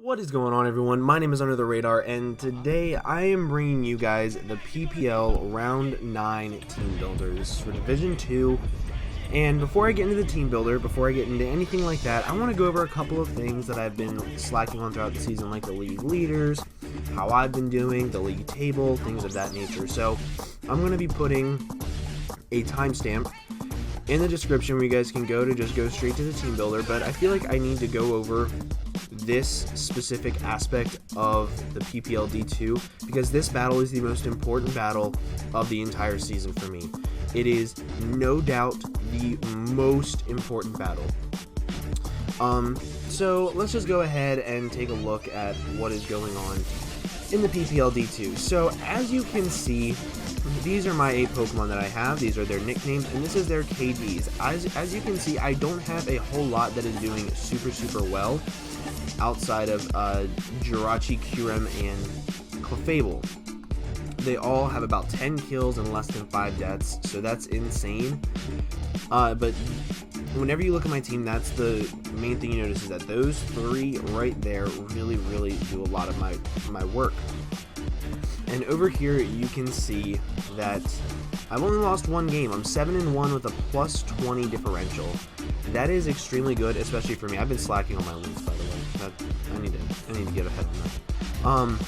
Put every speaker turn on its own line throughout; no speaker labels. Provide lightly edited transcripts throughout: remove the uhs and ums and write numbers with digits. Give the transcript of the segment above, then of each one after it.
What is going on, everyone? My name is Under the Radar, and today I am bringing you guys the PPL Round 9 Team Builder. This is for Division 2, and before I get into the Team Builder, before I get into anything like that, I want to go over a couple of things that I've been slacking on throughout the season, like the league leaders, how I've been doing, the league table, things of that nature. So, I'm going to be putting a timestamp in the description where you guys can go to just go straight to the Team Builder, but I feel like I need to go over this specific aspect of the PPL D2 because this battle is the most important battle of the entire season for me. It is no doubt the most important battle. So let's just go ahead and take a look at what is going on in the PPL D2. So as you can see, these are my 8 Pokemon that I have. These are their nicknames, and this is their KDs. As you can see, I don't have a whole lot that is doing super well outside of Jirachi, Kyurem, and Clefable. They all have about 10 kills and less than 5 deaths, so that's insane. But whenever you look at my team, that's the main thing you notice is that those 3 right there really do a lot of my work. And over here you can see that I've only lost 1 game. I'm 7-1 with a plus 20 differential. That is extremely good, especially for me. I've been slacking on my wins, by the way. I need to get ahead on that.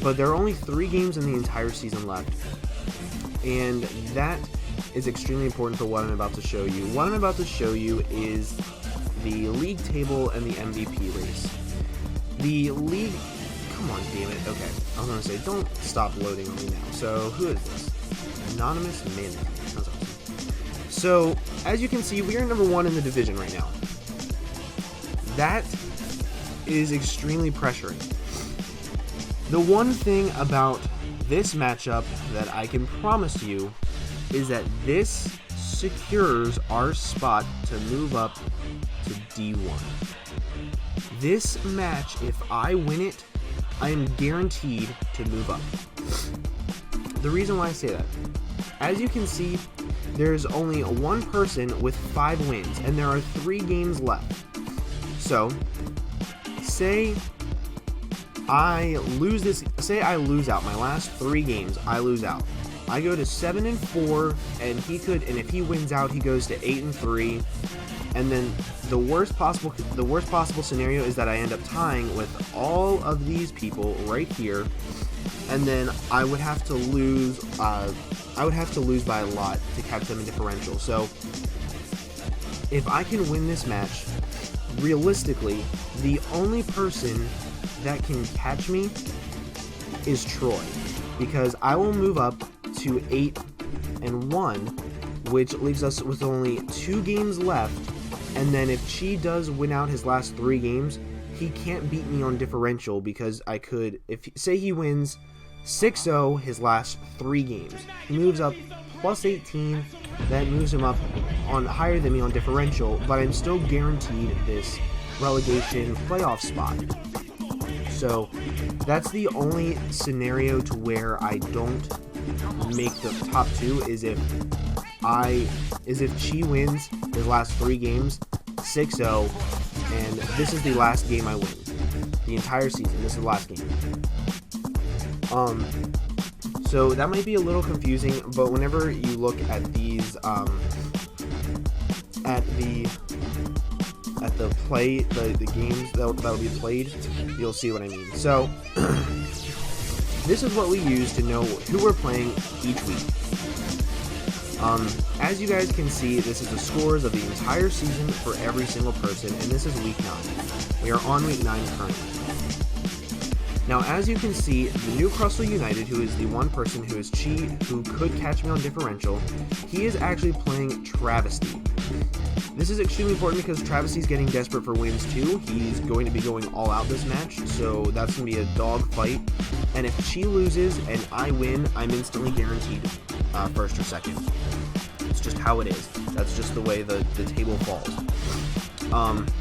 But there are only 3 games in the entire season left, and that is extremely important for what I'm about to show you. What I'm about to show you is the league table and the MVP race. The league... Come on, damn it. Okay, I was going to say, don't stop loading on me now. So, who is this? Anonymous Man. That's awesome. So, as you can see, we are number 1 in the division right now. That is extremely pressuring. The one thing about this matchup that I can promise you is that this secures our spot to move up to D1. This match, if I win it, I am guaranteed to move up. The reason why I say that, as you can see, there's only 1 person with 5 wins, and there are 3 games left. So, say I lose out my last 3 games, I lose out. I go to 7-4, and if he wins out, he goes to 8-3. And then the worst possible scenario is that I end up tying with all of these people right here, and then I would have to lose. I would have to lose by a lot to catch them in differential. So if I can win this match, realistically, the only person that can catch me is Troy, because I will move up to 8-1, which leaves us with only 2 games left. And then if Chi does win out his last 3 games, he can't beat me on differential, because I could, say he wins 6-0 his last 3 games, he moves up plus 18, that moves him up on higher than me on differential, but I'm still guaranteed this relegation playoff spot. So that's the only scenario to where I don't make the top 2 is if Chi wins his last 3 games 6-0, and this is the last game I win. The entire season, this is the last game. So that might be a little confusing, but whenever you look at these, the games that'll be played, you'll see what I mean. So this is what we use to know who we're playing each week. As you guys can see, this is the scores of the entire season for every single person, and this is week 9. We are on week 9 currently. Now, as you can see, the new Crustle United, who is the one person who is Chi, who could catch me on differential, he is actually playing Travistey. This is extremely important because Travistey's getting desperate for wins too. He's going to be going all out this match, so that's going to be a dog fight. And if Chi loses and I win, I'm instantly guaranteed first or second. It's just how it is. That's just the way the table falls.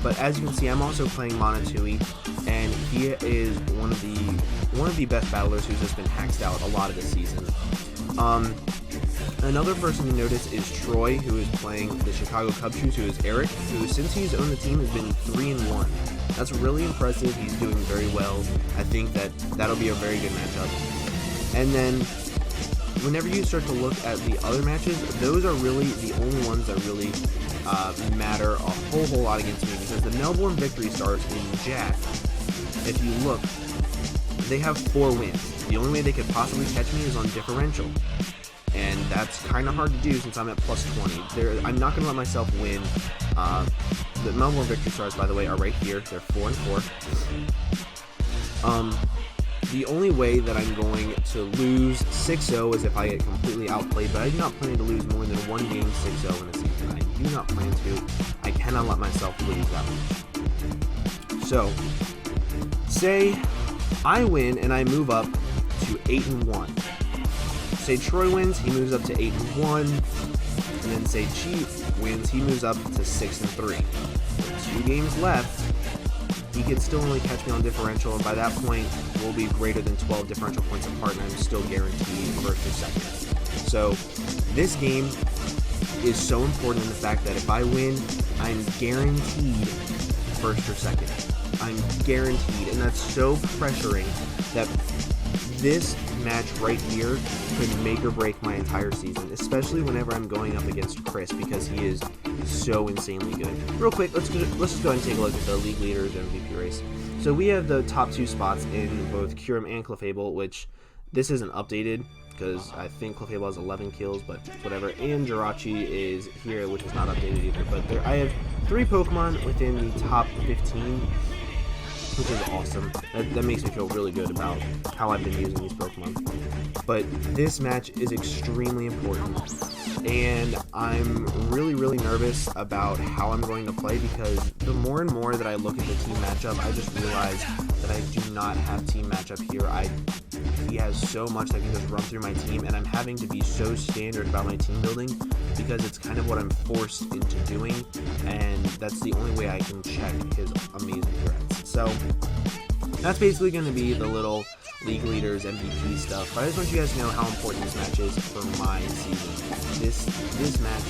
But as you can see, I'm also playing Monotooi, and he is one of the best battlers who's just been hacked out a lot of this season. Another person to notice is Troy, who is playing the Chicago Cubs, who is Eric, who since he's owned the team has been 3-1. That's really impressive. He's doing very well. I think that that'll be a very good matchup. And then whenever you start to look at the other matches, those are really the only ones that really matter a whole lot against me, because the Melbourne Victory Stars in Jack, if you look, they have 4 wins. The only way they could possibly catch me is on differential, and that's kind of hard to do since I'm at plus 20. I'm not going to let myself win. The Melbourne Victory Stars, by the way, are right here. They're 4-4. The only way that I'm going to lose 6-0 is if I get completely outplayed, but I do not plan to lose more than 1 game 6-0 in a season. I do not plan to. I cannot let myself lose that much. So, say I win and I move up to 8-1. Say Troy wins, he moves up to 8-1, and then say Chief wins, he moves up to 6-3. With 2 games left, he could still only catch me on differential, and by that point, we'll be greater than 12 differential points apart, and I'm still guaranteed first or second. So, this game is so important in the fact that if I win, I'm guaranteed first or second. I'm guaranteed, and that's so pressuring that this match right here could make or break my entire season, especially whenever I'm going up against Chris, because he is so insanely good. Real quick, let's just go ahead and take a look at the league leaders MVP race. So we have the top 2 spots in both Curum and Clefable, which this isn't updated because I think Clefable has 11 kills, but whatever. And Jirachi is here, which is not updated either. But I have 3 Pokemon within the top 15. Which is awesome. That makes me feel really good about how I've been using these Pokemon. But this match is extremely important, and I'm really nervous about how I'm going to play, because the more and more that I look at the team matchup, I just realize that I do not have team matchup here. He has so much that can just run through my team, and I'm having to be so standard about my team building because it's kind of what I'm forced into doing, and that's the only way I can check his amazing threats. So that's basically going to be the little league leaders MVP stuff, but I just want you guys to know how important this match is for my season. This match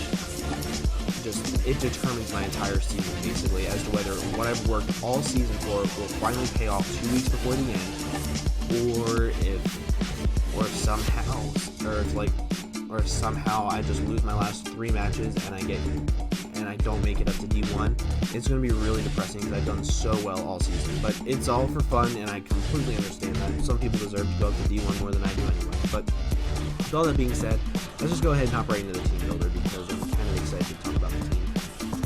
it determines my entire season, basically, as to whether what I've worked all season for will finally pay off 2 weeks before the end, or if somehow I just lose my last 3 matches and I don't make it up to D1. It's going to be really depressing because I've done so well all season. But it's all for fun, and I completely understand that. Some people deserve to go up to D1 more than I do anyway. But with all that being said, let's just go ahead and hop right into the team builder, because I'm kind of excited to talk about the team.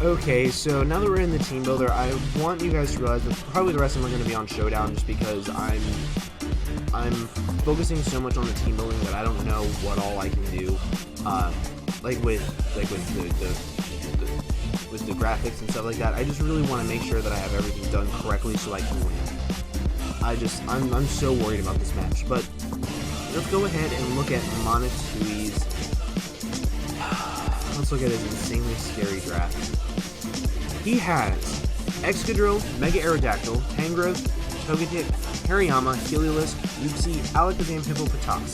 Okay, so now that we're in the team builder, I want you guys to realize that probably the rest of them are going to be on Showdown, just because I'm focusing so much on the team building that I don't know what all I can do. With the graphics and stuff like that, I just really want to make sure that I have everything done correctly so I can win. I'm so worried about this match, but let's go ahead and look at Monotooi's. Let's look at his insanely scary draft. He has Excadrill, Mega Aerodactyl, Tangrowth, Togetic, Hariyama, Heliolisk, Uxie, Alakazam, Hippopotas.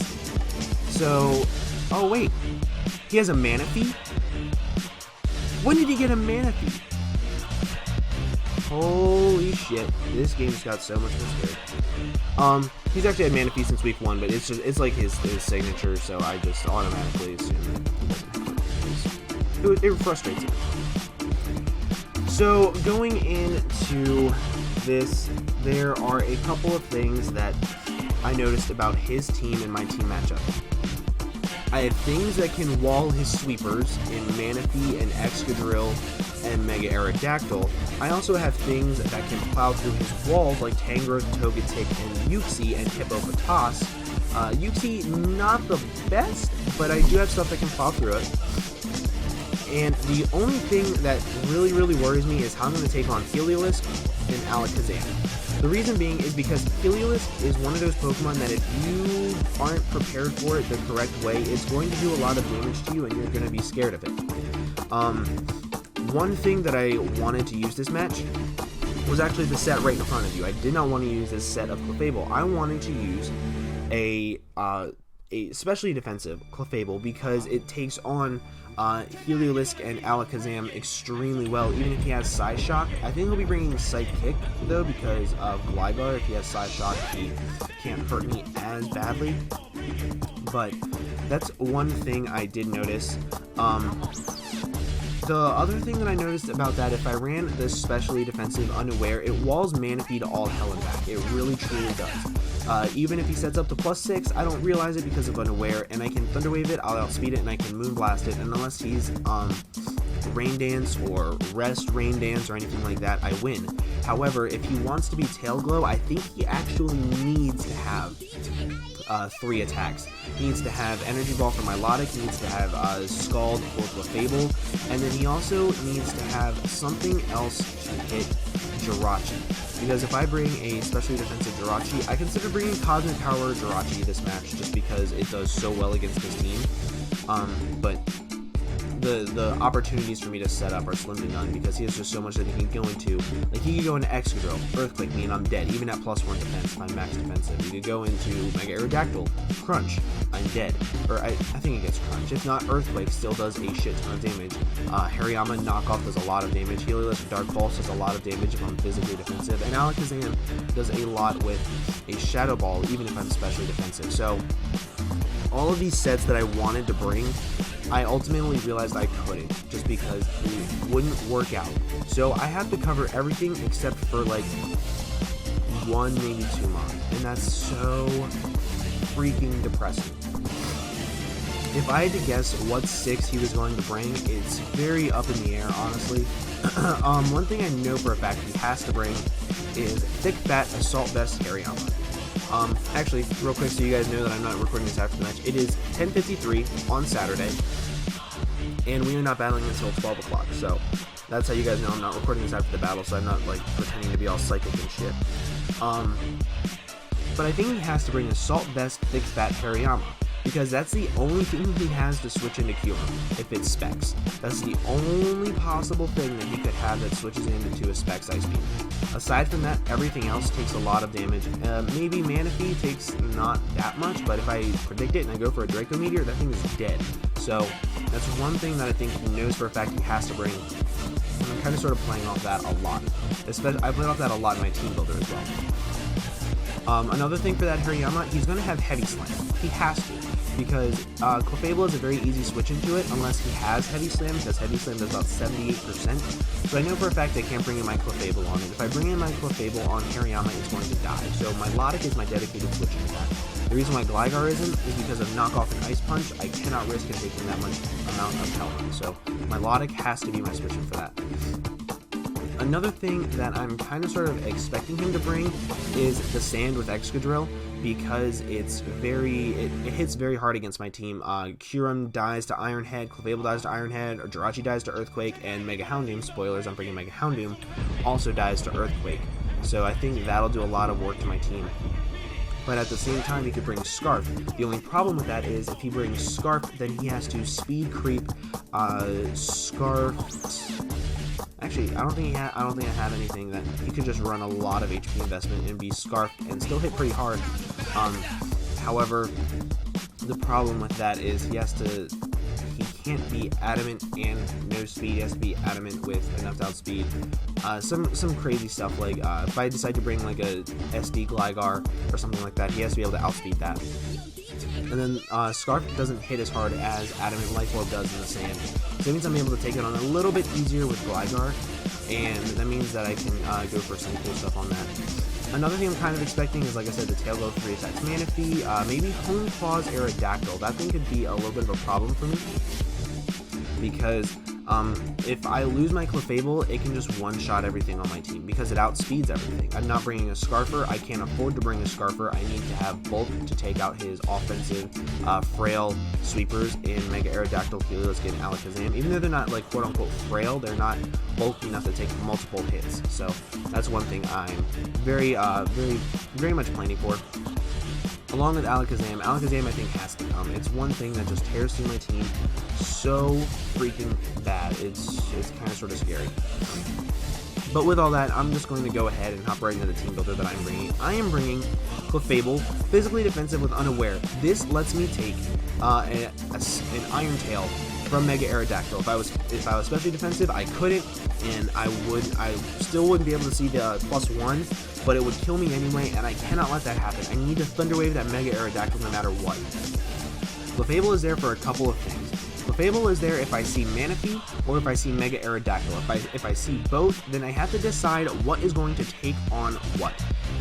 So, oh wait, he has a Manaphy? When did he get a Manaphy? Holy shit, this game just got so much more scary. He's actually had Manaphy since week 1, but it's like his signature, so I just automatically assume that he doesn't have it. It frustrates me. So, going into this, there are a couple of things that I noticed about his team and my team matchup. I have things that can wall his sweepers in Manaphy and Excadrill and Mega Aerodactyl. I also have things that can plow through his walls like Tangrowth, Togetic, and Uxie and Hippopotas. Uxie, not the best, but I do have stuff that can plow through it. And the only thing that really worries me is how I'm going to take on Heliolisk and Alakazam. The reason being is because Heliolisk is one of those Pokemon that if you aren't prepared for it the correct way, it's going to do a lot of damage to you and you're going to be scared of it. One thing that I wanted to use this match was actually the set right in front of you. I did not want to use this set of Clefable. I wanted to use a especially defensive Clefable because it takes on Heliolisk and Alakazam extremely well, even if he has Psy Shock. I think he'll be bringing Psychic, though, because of Gligar. If he has Psy Shock, he can't hurt me as badly. But that's one thing I did notice. The other thing that I noticed about that, if I ran this specially defensive Unaware, it walls Manaphy to all hell and back. It really truly does. Even if he sets up to +6, I don't realize it because of Unaware, and I can Thunder Wave it, I'll outspeed it, and I can Moonblast it, and unless he's Rain Dance or Rest Rain Dance or anything like that, I win. However, if he wants to be Tail Glow, I think he actually needs to have 3 attacks. He needs to have Energy Ball for Milotic, he needs to have Scald for Clefable, and then he also needs to have something else to hit Jirachi. Because if I bring a specially defensive Jirachi, I consider bringing Cosmic Power Jirachi this match just because it does so well against his team. But the opportunities for me to set up are slim to none because he has just so much that he can go into. Like, he could go into Excadrill, Earthquake me, and I'm dead, even at +1 defense if I'm max defensive. He could go into Mega Aerodactyl, Crunch, I'm dead. Or I think it gets Crunch. If not, Earthquake still does a shit ton of damage. Hariyama Knockoff does a lot of damage. Heliolisk Dark Pulse does a lot of damage if I'm physically defensive. And Alakazam does a lot with a Shadow Ball, even if I'm specially defensive. So, all of these sets that I wanted to bring, I ultimately realized I couldn't, just because it wouldn't work out. So I have to cover everything except for like 1, maybe 2 months, and that's so freaking depressing. If I had to guess what 6 he was going to bring, it's very up in the air, honestly. One thing I know for a fact he has to bring is Thick Fat Assault Vest Hariyama. Actually, real quick, so you guys know that I'm not recording this after the match, it is 10:53 on Saturday, and we are not battling until 12 o'clock, so that's how you guys know I'm not recording this after the battle, so I'm not, like, pretending to be all psychic and shit. But I think he has to bring Assault Vest Thick Fat Hariyama, because that's the only thing he has to switch into Kyurem, if it's Specs. That's the only possible thing that he could have that switches into a Specs Ice Beam. Aside from that, everything else takes a lot of damage. Maybe Manaphy takes not that much, but if I predict it and I go for a Draco Meteor, that thing is dead. So that's one thing that I think he knows for a fact he has to bring. And I'm kind of sort of playing off that a lot. I played off that a lot in my team builder as well. Another thing for that Hariyama, he's going to have Heavy Slam. He has to, because Clefable is a very easy switch into it unless he has Heavy Slam, because Heavy Slam does about 78%. So I know for a fact I can't bring in my Clefable on it. If I bring in my Clefable on Hariyama, it's going to die. So Milotic is my dedicated switching attack. The reason why Gligar isn't is because of Knockoff and Ice Punch. I cannot risk him taking that much amount of health. So Milotic has to be my switching for that. Another thing that I'm kind of sort of expecting him to bring is the Sand with Excadrill, because it's it hits very hard against my team. Kyurem dies to Iron Head, Clefable dies to Iron Head, or Jirachi dies to Earthquake, and Mega Houndoom, spoilers, I'm bringing Mega Houndoom, also dies to Earthquake. So I think that'll do a lot of work to my team. But at the same time, he could bring Scarf. The only problem with that is if he brings Scarf, then he has to speed creep Scarf. Actually, I don't think I have anything that he could just run a lot of HP investment and be Scarfed and still hit pretty hard. However, the problem with that is he can't be Adamant and no speed. He has to be Adamant with enough to outspeed. Some crazy stuff, like if I decide to bring like a SD Gligar or something like that, he has to be able to outspeed that. And then Scarf doesn't hit as hard as Adamant Life Orb does in the sand. So that means I'm able to take it on a little bit easier with Gligar, and that means that I can go for some cool stuff on that. Another thing I'm kind of expecting is, like I said, the Tail Glow 3 attacks Manaphy, maybe Hone Claws Aerodactyl. That thing could be a little bit of a problem for me, because if I lose my Clefable, it can just one-shot everything on my team because it outspeeds everything. I'm not bringing a Scarfer. I can't afford to bring a Scarfer. I need to have Bulk to take out his offensive, frail sweepers in Mega Aerodactyl, Heliolisk, and Alakazam. Even though they're not, like, quote-unquote frail, they're not bulky enough to take multiple hits. So that's one thing I'm very much planning for. Along with Alakazam, I think has to come. It's one thing that just tears through my team so freaking bad. It's kind of sort of scary. But with all that, I'm just going to go ahead and hop right into the team builder that I'm bringing. I am bringing Clefable, physically defensive with Unaware. This lets me take an Iron Tail from Mega Aerodactyl. If I was specially defensive, I couldn't, and I still wouldn't be able to see the +1, but it would kill me anyway, and I cannot let that happen. I need to Thunder Wave that Mega Aerodactyl no matter what. Clefable is there for a couple of things. Clefable is there if I see Manaphy or if I see Mega Aerodactyl. If I see both, then I have to decide what is going to take on what.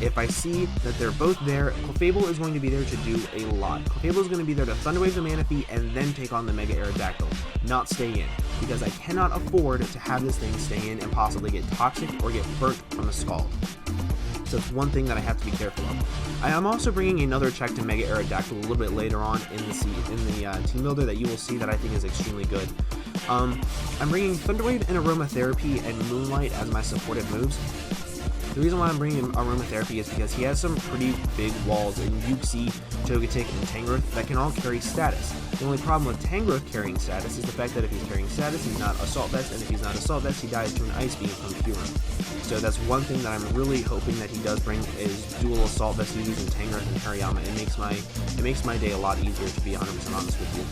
If I see that they're both there, Clefable is going to be there to do a lot. Clefable is going to be there to Thunder Wave the Manaphy and then take on the Mega Aerodactyl, not stay in, because I cannot afford to have this thing stay in and possibly get toxic or get burnt from a Scald. So it's one thing that I have to be careful of. I am also bringing another check to Mega Aerodactyl a little bit later on in the team builder that you will see that I think is extremely good. I'm bringing Thunder Wave and Aromatherapy and Moonlight as my supportive moves. The reason why I'm bringing Aromatherapy is because he has some pretty big walls in Uxie, Togetic, and Tangrowth that can all carry status. The only problem with Tangrowth carrying status is the fact that if he's carrying status, he's not Assault Vest, and if he's not Assault Vest, he dies to an Ice Beam from Kyurem. So that's one thing that I'm really hoping that he does bring is dual Assault Vest using Tangrowth and Hariyama. It makes my day a lot easier, to be 100% honest with you.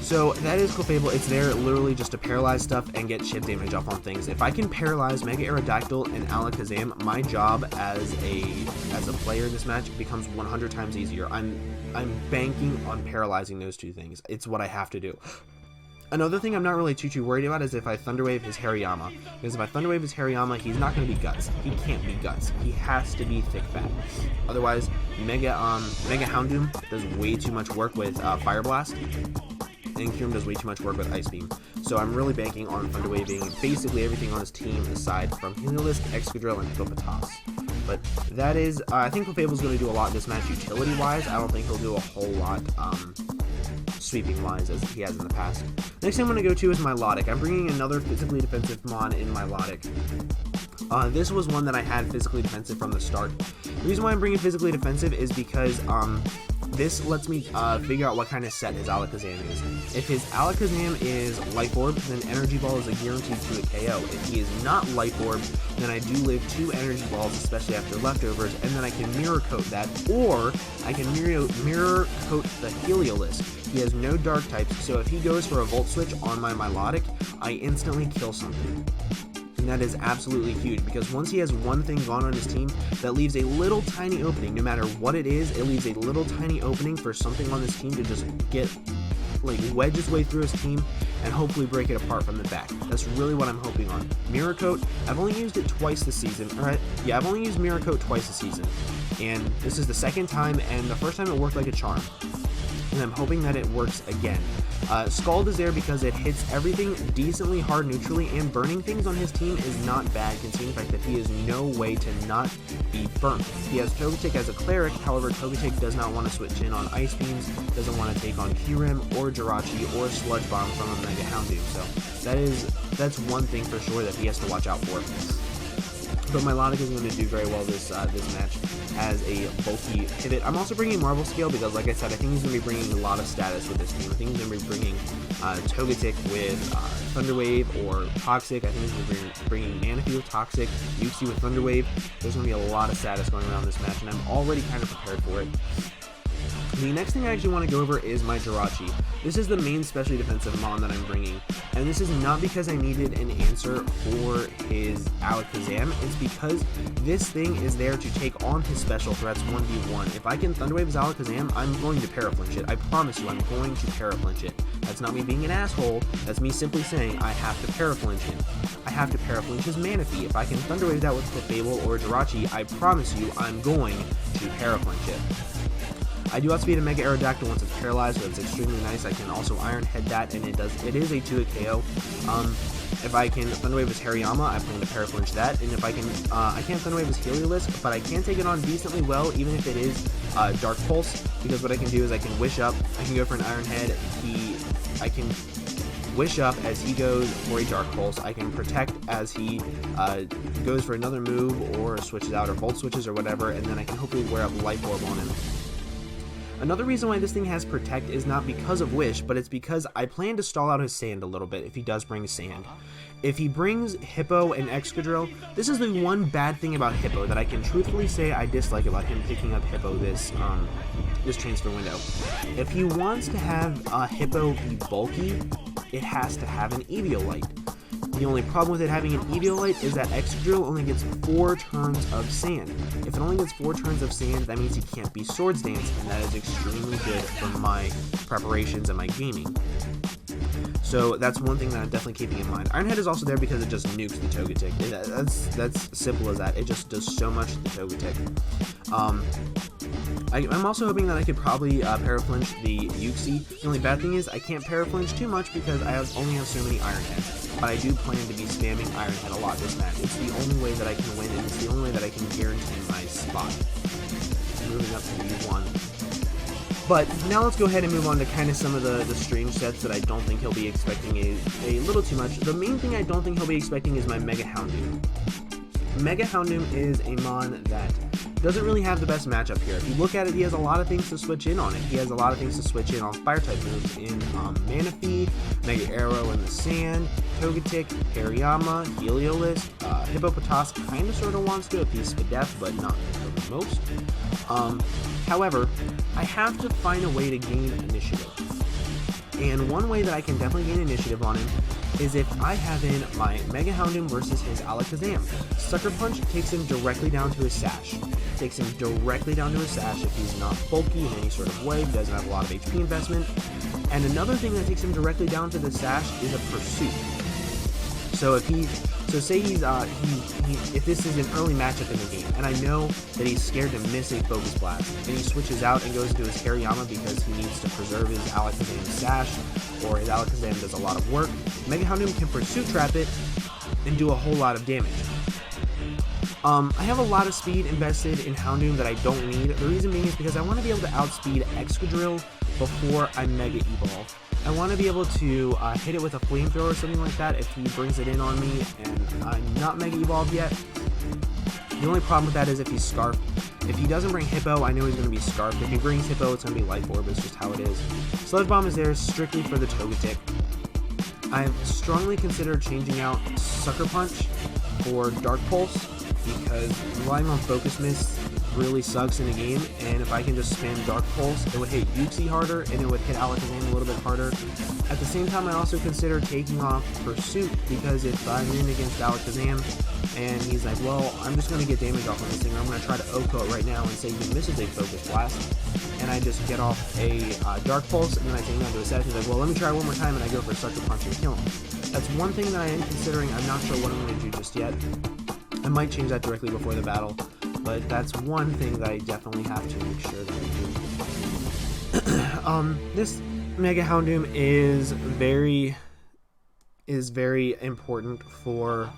So that is Clefable. It's there literally just to paralyze stuff and get chip damage off on things. If I can paralyze Mega Aerodactyl and Alakazam, my job as a player in this match becomes 100 times easier. I'm banking on paralyzing those two things. It's what I have to do. Another thing I'm not really too worried about is if I Thunder Wave his Hariyama. Because if I Thunder Wave his Hariyama, he's not going to be Guts. He can't be Guts. He has to be Thick Fat. Otherwise, Mega Houndoom does way too much work with Fire Blast. And Kyurem does way too much work with Ice Beam. So I'm really banking on Thunder Waving basically everything on his team aside from Heliolisk, Excadrill, and Hippopotas. But that is, I think Clefable's going to do a lot in this match utility-wise. I don't think he'll do a whole lot sweeping-wise as he has in the past. Next thing I'm going to go to is Milotic. I'm bringing another physically defensive Mon in Milotic. This was one that I had physically defensive from the start. The reason why I'm bringing physically defensive is because this lets me figure out what kind of set his Alakazam is. If his Alakazam is Life Orb, then Energy Ball is a guarantee to a KO. If he is not Life Orb, then I do live 2 Energy Balls, especially after leftovers, and then I can Mirror Coat that, or I can Mirror Coat the Heliolisk. He has no Dark types, so if he goes for a Volt Switch on my Milotic, I instantly kill something. And that is absolutely huge, because once he has one thing gone on his team, that leaves a little tiny opening. No matter what it is, it leaves a little tiny opening for something on this team to just get, like, wedge its way through his team and hopefully break it apart from the back. That's really what I'm hoping on. Mirror Coat, I've only used it twice this season. Alright, yeah, I've only used Mirror Coat twice this season. And this is the second time, and the first time it worked like a charm. And I'm hoping that it works again. Scald is there because it hits everything decently hard neutrally, and burning things on his team is not bad, considering the fact that he has no way to not be burnt. He has Togetic as a Cleric, however Togetic does not want to switch in on Ice Beams, doesn't want to take on Kyurem or Jirachi or Sludge Bomb from a Mega Houndoom, so that's one thing for sure that he has to watch out for. But Milotic is going to do very well this match as a bulky pivot. I'm also bringing Marble Scale because, like I said, I think he's going to be bringing a lot of status with this team. I think he's going to be bringing Togetic with Thunder Wave or Toxic. I think he's going to be bringing Manaphy with Toxic, Uxie with Thunder Wave. There's going to be a lot of status going around this match, and I'm already kind of prepared for it. The next thing I actually want to go over is my Jirachi. This is the main specially defensive Mon that I'm bringing, and this is not because I needed an answer for his Alakazam, it's because this thing is there to take on his special threats 1v1. If I can Thunder Wave his Alakazam, I'm going to Paraflinch it. I promise you, I'm going to Paraflinch it. That's not me being an asshole, that's me simply saying I have to Paraflinch him. I have to Paraflinch his Manaphy. If I can Thunder Wave that with Clefable or Jirachi, I promise you, I'm going to Paraflinch it. I do outspeed a Mega Aerodactyl once it's paralyzed, so it's extremely nice. I can also Iron Head that, and it is a 2-hit KO. If I can Thunder Wave his Hariyama, I plan to Paraflinch that, and if I can, I can't Thunder Wave his Heliolisk, but I can take it on decently well, even if it is Dark Pulse, because what I can do is I can Wish Up, I can go for an Iron Head, I can Wish Up as he goes for a Dark Pulse, I can Protect as he goes for another move, or switches out, or Volt Switches, or whatever, and then I can hopefully wear up Life Orb on him. Another reason why this thing has Protect is not because of Wish, but it's because I plan to stall out his Sand a little bit if he does bring Sand. If he brings Hippo and Excadrill, this is the one bad thing about Hippo that I can truthfully say I dislike about him picking up Hippo this transfer window. If he wants to have Hippo be bulky, it has to have an Eviolite. The only problem with it having an Eviolite is that Excadrill only gets 4 turns of Sand. If it only gets 4 turns of Sand, that means he can't be Swords Dance, and that is extremely good for my preparations and my gaming. So that's one thing that I'm definitely keeping in mind. Ironhead is also there because it just nukes the Togetic. That's simple as that. It just does so much to the Togetic. I'm also hoping that I could probably Paraflinch the Uxie. The only bad thing is I can't Paraflinch too much because I only have so many Iron Heads. But I do plan to be spamming Iron Head a lot this match. It's the only way that I can win, and it's the only way that I can guarantee my spot. Moving up to U1. But now let's go ahead and move on to kind of some of the strange sets that I don't think he'll be expecting a little too much. The main thing I don't think he'll be expecting is my Mega Houndoom. Mega Houndoom is a mon that doesn't really have the best matchup here. If you look at it, he has a lot of things to switch in on it. He has a lot of things to switch in on Fire-type moves in Manaphy, Mega Arrow in the Sand, Togetic, Hariyama, Heliolisk, Hippopotas kind of sort of wants to if he's Spadef, but not for the most. However, I have to find a way to gain initiative. And one way that I can definitely gain initiative on him is if I have in my Mega Houndoom versus his Alakazam. Sucker Punch takes him directly down to his Sash. Takes him directly down to his Sash if he's not bulky in any sort of way, doesn't have a lot of HP investment. And another thing that takes him directly down to the Sash is a Pursuit. So if say he's if this is an early matchup in the game, and I know that he's scared to miss a Focus Blast, and he switches out and goes into his Hariyama because he needs to preserve his Alakazam Sash, or his Alakazam does a lot of work, Mega Houndoom can Pursuit Trap it and do a whole lot of damage. I have a lot of speed invested in Houndoom that I don't need. The reason being is because I want to be able to outspeed Excadrill before I Mega Evolve. I want to be able to hit it with a Flamethrower or something like that if he brings it in on me and I'm not Mega Evolved yet. The only problem with that is if he's Scarfed. If he doesn't bring Hippo, I know he's going to be Scarfed. If he brings Hippo, it's going to be Life Orb. It's just how it is. Sludge Bomb is there strictly for the Togetic. I've strongly considered changing out Sucker Punch for Dark Pulse because relying on Focus Mist really sucks in the game, and if I can just spam Dark Pulse, it would hit Uxie harder, and it would hit Alakazam a little bit harder. At the same time, I also consider taking off Pursuit, because if I'm in against Alakazam, and he's like, well, I'm just going to get damage off on this thing, I'm going to try to OHKO it right now and say he misses a Focus Blast, and I just get off a Dark Pulse, and then I take him down to a Sash, and he's like, well, let me try one more time, and I go for a Sucker Punch and kill him. That's one thing that I am considering. I'm not sure what I'm going to do just yet. I might change that directly before the battle, but that's one thing that I definitely have to make sure that I do. This Mega Houndoom is very important for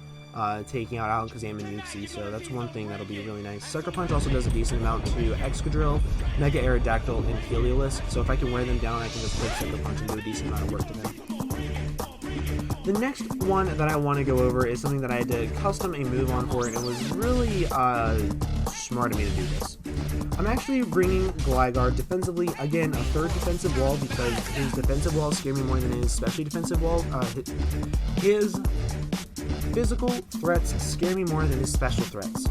taking out Alakazam and Uxie, so that's one thing that'll be really nice. Sucker Punch also does a decent amount to Excadrill, Mega Aerodactyl, and Heliolisk, so if I can wear them down, I can just put Sucker Punch and do a decent amount of work to them. The next one that I want to go over is something that I had to custom a move on for, and it was really smart of me to do this. I'm actually bringing Gligar defensively, again, a third defensive wall, because his defensive walls scare me more than his specialty defensive wall. His physical threats scare me more than his special threats,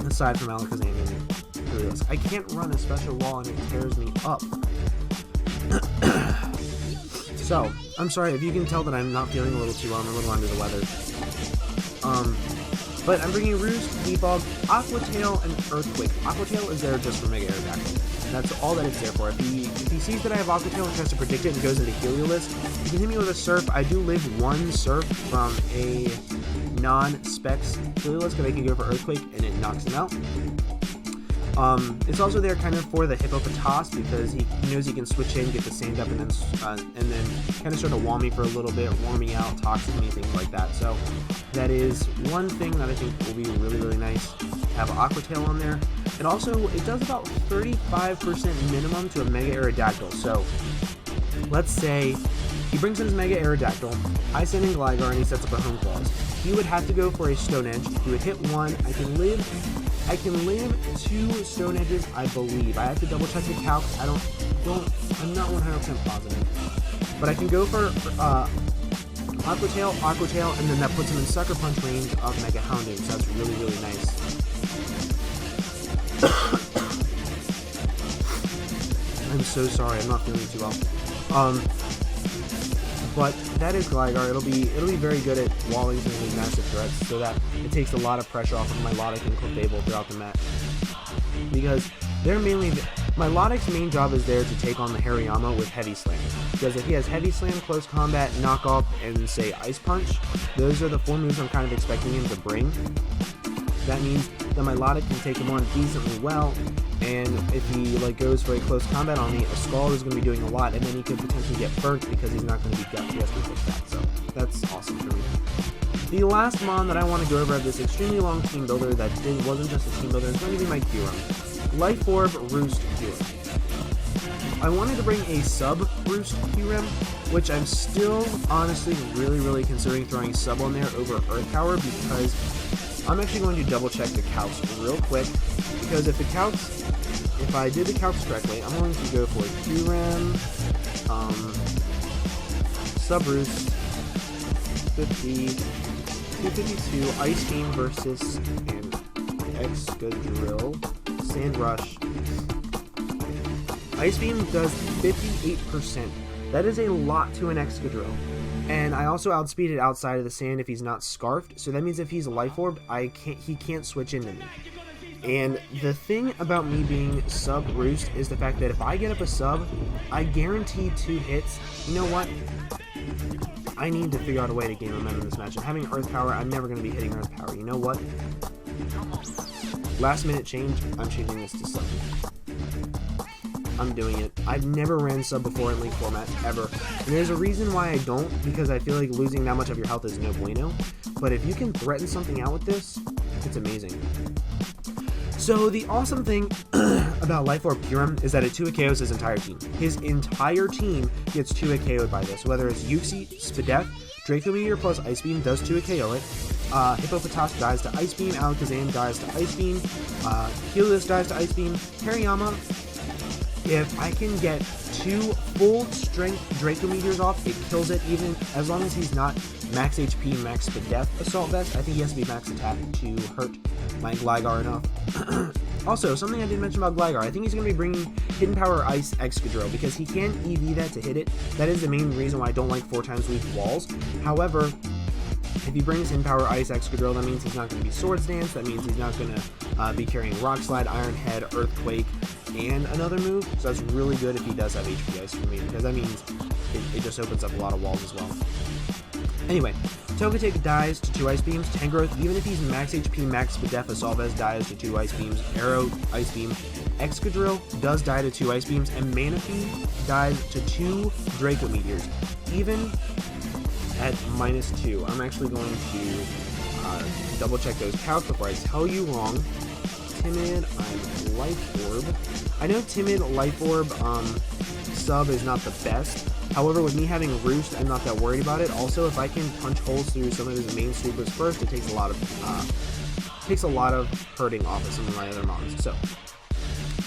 aside from Alakazam and Heliolisk. I can't run a special wall and it tears me up. So, I'm sorry if you can tell that I'm not feeling a little too well, I'm a little under the weather. But I'm bringing Roost, Defog, Aqua Tail, and Earthquake. Aqua Tail is there just for Mega Aerodactyl. That's all that it's there for. If he sees that I have Aqua Tail and tries to predict it and goes into Heliolisk, he can hit me with a Surf. I do live one Surf from a non-Specs Heliolisk, and I can go for Earthquake, and it knocks him out. It's also there kind of for the Hippopotas because he knows he can switch in, get the Sand up, and then kind of sort of wall me for a little bit, warm me out, toxic me, things like that. So that is one thing that I think will be really, really nice to have Aqua Tail on there. And also, it does about 35% minimum to a Mega Aerodactyl. So let's say he brings in his Mega Aerodactyl, I send in Gligar, and he sets up a Home Claws. he would have to go for a Stone Edge. He would hit 1. I can live 2 Stone Edges, I believe. I have to double check the calcs. I'm not 100% positive. But I can go for Aqua Tail, and then that puts him in Sucker Punch range of Mega Hounding, so that's really, really nice. I'm so sorry, I'm not feeling too well. But that is Gligar. It'll be very good at walling through these massive threats, so that it takes a lot of pressure off of Milotic and Clefable throughout the match. Because they're mainly Milotic's main job is there to take on the Hariyama with Heavy Slam. Because if he has Heavy Slam, Close Combat, Knock Off, and say Ice Punch, those are the 4 moves I'm kind of expecting him to bring. That means that Milotic can take him on decently well, and if he goes for a close combat on me, a Scald is going to be doing a lot, and then he could potentially get burnt because he's not going to be gut TSP with that. So that's awesome for me. The last mon that I want to go over of this extremely long team builder that wasn't just a team builder is going to be my Kyurem. Life Orb Roost Kyurem. I wanted to bring a sub Roost Kyurem, which I'm still honestly really considering throwing sub on there over Earth Power, because I'm actually going to double check the calcs real quick, because if I did the calcs correctly, I'm going to go for Kyurem, Sub Roost, 50, 252, Ice Beam versus an Excadrill, Sand Rush. Ice Beam does 58%. That is a lot to an Excadrill. And I also outspeed it outside of the sand if he's not scarfed, so that means if he's Life Orbed, he can't switch into me. And the thing about me being sub Roost is the fact that if I get up a sub, I guarantee 2 hits. You know what? I need to figure out a way to gain momentum in this match. And having Earth Power, I'm never going to be hitting Earth Power. You know what? Last minute change, I'm changing this to sub. I'm doing it. I've never ran sub before in League format, ever. And there's a reason why I don't, because I feel like losing that much of your health is no bueno. But if you can threaten something out with this, it's amazing. So the awesome thing about Life Orb Kyurem is that it 2-hit KOs his entire team. His entire team gets 2-hit KO'd by this, whether it's Yuxi, Spadef, Draco Meteor plus Ice Beam does 2-hit KO it, Hippopotas dies to Ice Beam, Alakazam dies to Ice Beam, Helios dies to Ice Beam, Hariyama, if I can get 2 full strength Draco Meteors off, it kills it, even as long as he's not max HP, max Spadef Assault Vest. I think he has to be max attack to hurt my Gligar enough. Also, something I didn't mention about Gligar, I think he's going to be bringing Hidden Power Ice Excadrill, because he can EV that to hit it. That is the main reason why I don't like 4 times weak walls. However, if he brings Hidden Power Ice Excadrill, that means he's not going to be Swords Dance, that means he's not going to be carrying Rock Slide, Iron Head, Earthquake, and another move. So that's really good if he does have HP Ice for me, because that means it just opens up a lot of walls as well. Anyway, Togetic dies to 2 Ice Beams, Tangrowth, even if he's max HP, max Spadef, Assault dies to 2 Ice Beams, Arrow, Ice Beam, Excadrill does die to 2 Ice Beams, and Manaphy dies to 2 Draco Meteors, even at -2. I'm actually going to double check those counts before I tell you wrong. Timid, I'm Life Orb. I know Timid, Life Orb, sub is not the best. However, with me having Roost, I'm not that worried about it. Also, if I can punch holes through some of his main supers first, it takes a lot of hurting off of some of my other mons. So,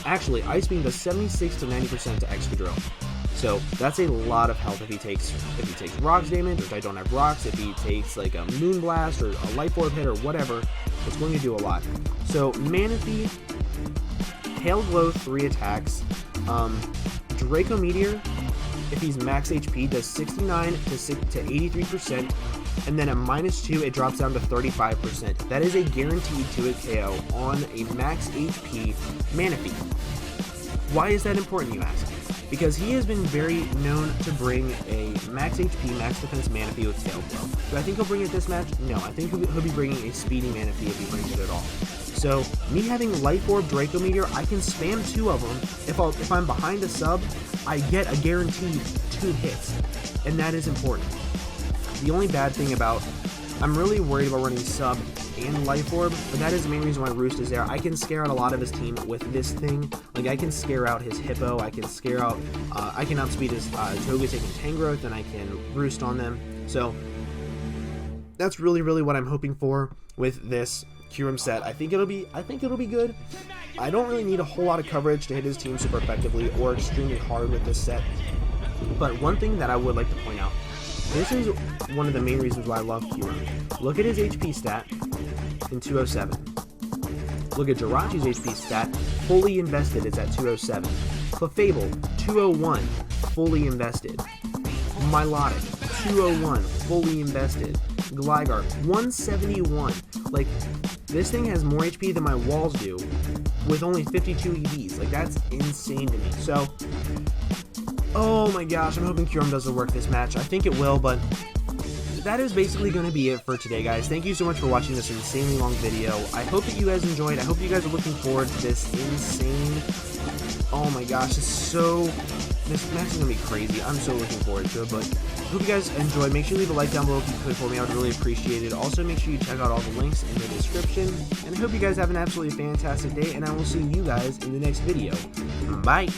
actually, Ice Beam does 76 to 90% to Excadrill. So that's a lot of health if he takes rocks damage, or if I don't have rocks, if he takes like a Moonblast or a Life Orb hit or whatever, it's going to do a lot. So Manaphy, Hail Glow 3 attacks, Draco Meteor, if he's max HP, does 69 to 83%, and then at -2 it drops down to 35%. That is a guaranteed 2-hit KO on a max HP Manaphy. Why is that important, you ask? Because he has been very known to bring a max HP, max defense Manaphy with Tail Glow. Do I think he'll bring it this match? No, I think he'll be bringing a speedy Manaphy if he brings it at all. So, me having Life Orb, Draco Meteor, I can spam 2 of them. If I'm behind a sub, I get a guaranteed 2 hits, and that is important. The only bad thing about, I'm really worried about running sub and Life Orb, but that is the main reason why Roost is there. I can scare out a lot of his team with this thing. Like, I can scare out his Hippo, I can scare out, I can outspeed his Togetic and Tangrowth, and I can Roost on them. So, that's really what I'm hoping for with this Kyurem set. I think it'll be good. I don't really need a whole lot of coverage to hit his team super effectively or extremely hard with this set. But one thing that I would like to point out, this is one of the main reasons why I love Kyurem. Look at his HP stat in 207. Look at Jirachi's HP stat, fully invested, it's at 207. Clefable, 201, fully invested. Milotic, 201, fully invested. Gligar, 171. Like, this thing has more HP than my walls do with only 52 EVs. Like, that's insane to me. So, oh my gosh, I'm hoping Kyurem doesn't work this match. I think it will, but that is basically going to be it for today, guys. Thank you so much for watching this insanely long video. I hope that you guys enjoyed. I hope you guys are looking forward to this insane... Oh my gosh, this match is going to be crazy. I'm so looking forward to it, but I hope you guys enjoyed. Make sure you leave a like down below if you could for me. I would really appreciate it. Also, make sure you check out all the links in the description. And I hope you guys have an absolutely fantastic day, and I will see you guys in the next video. Bye!